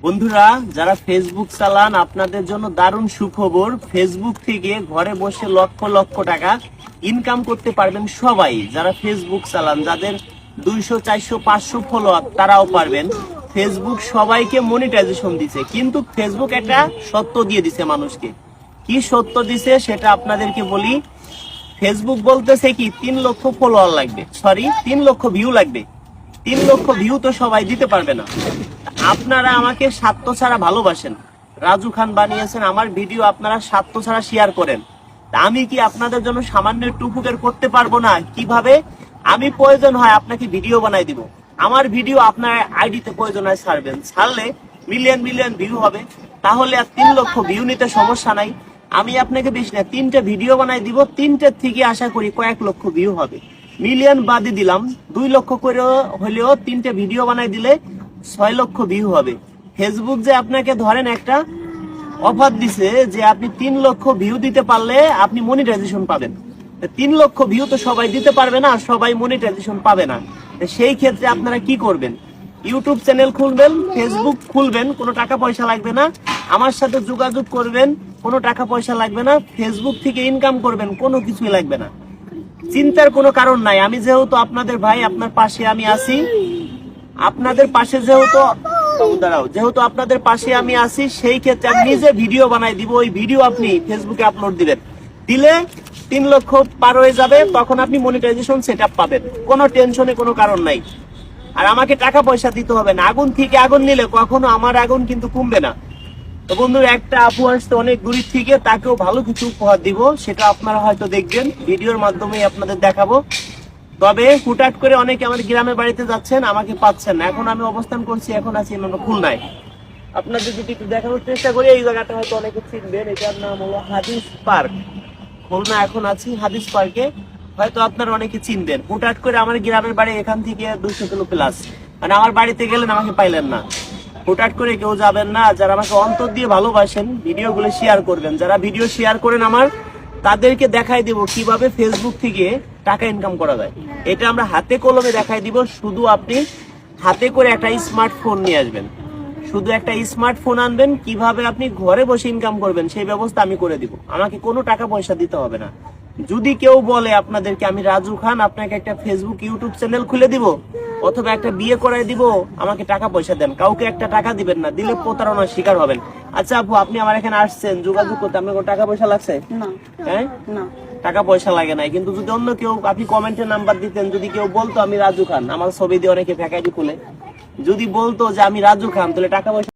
বন্ধুরা যারা ফেসবুক চালান আপনাদের জন্য দারুণ সুখবর। ফেসবুক থেকে ঘরে বসে লক্ষ লক্ষ টাকা ইনকাম করতে পারবেন সবাই। যারা ফেসবুক চালান, যাদের 200, 400, 500 ফলোয়ার, তারাও পারবেন। ফেসবুক সবাইকে মনিটাইজেশন দিছে, কিন্তু ফেসবুক একটা সত্য দিয়ে দিছে মানুষকে। কি সত্য দিছে সেটা আপনাদেরকে বলি। ফেসবুক বলতেছে কি 3 লক্ষ ফলোয়ার লাগবে, 3 লক্ষ ভিউ লাগবে। 3 লক্ষ ভিউ তো সবাই দিতে পারবে না। আপনারা আমাকে স্বার্থ ছাড়া ভালোবাসেন, রাজু খান বানিয়েছেন আমার ভিডিও, আপনারা স্বার্থ ছাড়া শেয়ার করেন। আমি কি আপনাদের জন্য সামান্য একটু উপকার করতে পারবো না? কিভাবে? আমি প্রয়োজন হয় আপনাকে ভিডিও বানাই দিব, আমার ভিডিও আপনার আইডিতে প্রয়োজন হয় ছাড়বেন, ছাড়লে মিলিয়ন মিলিয়ন ভিউ হবে। তাহলে আর 3 লক্ষ ভিউ নিতে সমস্যা নাই। আমি আপনাকে বেশি না 3টে ভিডিও বানাই দিব, 3টের থেকে আশা করি কয়েক লক্ষ ভিউ হবে। মিলিয়ন বাদে দিলাম, 2 লক্ষ করে হলেও 3টে ভিডিও বানাই দিলে 6 লক্ষ ভিউ হবে। ফেসবুক যে আপনাকে ধরেন একটা অফার দিছে যে আপনি 3 লক্ষ ভিউ দিতে পারলে আপনি মনিটাইজেশন পাবেন। 3 লক্ষ ভিউ তো সবাই দিতে পারবে না, সবাই মনিটাইজেশন পাবে না। সেই ক্ষেত্রে আপনারা কি করবেন? ইউটিউব চ্যানেল খুলবেন, ফেসবুক খুলবেন, কোনো টাকা পয়সা লাগবে না। আমার সাথে যোগাযোগ করবেন, কোনো টাকা পয়সা লাগবে না। ফেসবুক থেকে ইনকাম করবেন, কোনো কিছুই লাগবে না। চিন্তার কোনো কারণ নাই। আমি যেহেতু আপনাদের ভাই, আপনার পাশে আমি আছি। আপনাদের পাশে যেহেতু আপনাদের পাশে আমি আছি, সেই ক্ষেত্রে আমি নিজে ভিডিও বানাই দিব। ওই ভিডিও আপনি ফেসবুকে আপলোড দিবেন, দিলে 3 লক্ষ পার হয়ে যাবে, তখন আপনি মনিটাইজেশন সেটআপ পাবেন। কোনো টেনশনে কোনো কারণ নাই। আর আমাকে টাকা পয়সা দিতে হবে না। আগুন থেকে আগুন নিলে কখনো আমার আগুন কিন্তু কমবে না। তো বন্ধুরা, একটা আপু আসতে অনেক দূরের থেকে, তাকেও ভালো কিছু উপহার দিব, সেটা আপনারা হয়তো দেখবেন, ভিডিওর মাধ্যমে আপনাদের দেখাবো। তবে হুটহাট করে অনেকে আমার গ্রামের বাড়িতে যাচ্ছেন, আমাকে পাচ্ছেন না। এখন আমি অবস্থান করছি, এখন আছি খুলনায়। আপনাদের যদি একটু দেখানোর চেষ্টা করি, এই জায়গাটা হয়তো অনেকে চিনবেন। এটার নাম হলো হাদিস পার্ক। খুলনা এখন আছি হাদিস পার্কে, হয়তো আপনারা অনেকে চিনবেন। হুটহাট করে আমার গ্রামের বাড়ি এখান থেকে 200 কিলো প্লাস, মানে আমার বাড়িতে গেলেন আমাকে পাইলেন না। হুটহাট করে কেউ যাবেন না। যারা আমাকে অন্তর দিয়ে ভালোবাসেন, ভিডিওগুলো শেয়ার করবেন। যারা ভিডিও শেয়ার করেন আমার, তাদেরকে দেখাই দিব কিভাবে ফেসবুক থেকে টাকা ইনকাম করা যায়। এটা আমরা হাতে কলমে দেখাই দিব। শুধু আপনি হাতে করে একটা স্মার্টফোন নিয়ে আসবেন, শুধু একটা স্মার্টফোন আনবেন, কিভাবে আপনি ঘরে বসে ইনকাম করবেন সেই ব্যবস্থা আমি করে দিব। আমাকে কোনো টাকা পয়সা দিতে হবে না। যদি কেউ বলে আপনাদেরকে আমি রাজু খান আপনাকে একটা ফেসবুক ইউটিউব চ্যানেল খুলে দিব অথবা একটা বিয়ে করাই দিব, আমাকে টাকা পয়সা দেন, কাউকে একটা টাকা দিবেন না, দিলে প্রতারণার শিকার হবেন। আচ্ছা আপু, আপনি আমার এখানে আসছেন যোগাযোগ করতে, আপনার কোনো টাকা পয়সা লাগছে? হ্যাঁ, টাকা পয়সা লাগে নাই। কিন্তু যদি অন্য কেউ, আপনি কমেন্টে নাম্বার দিতেন, যদি কেউ বলতো আমি রাজু খান, আমার ছবি দিয়ে অনেকে ফ্যাকাইটি খুলে, যদি বলতো যে আমি রাজু খান, তাহলে টাকা পয়সা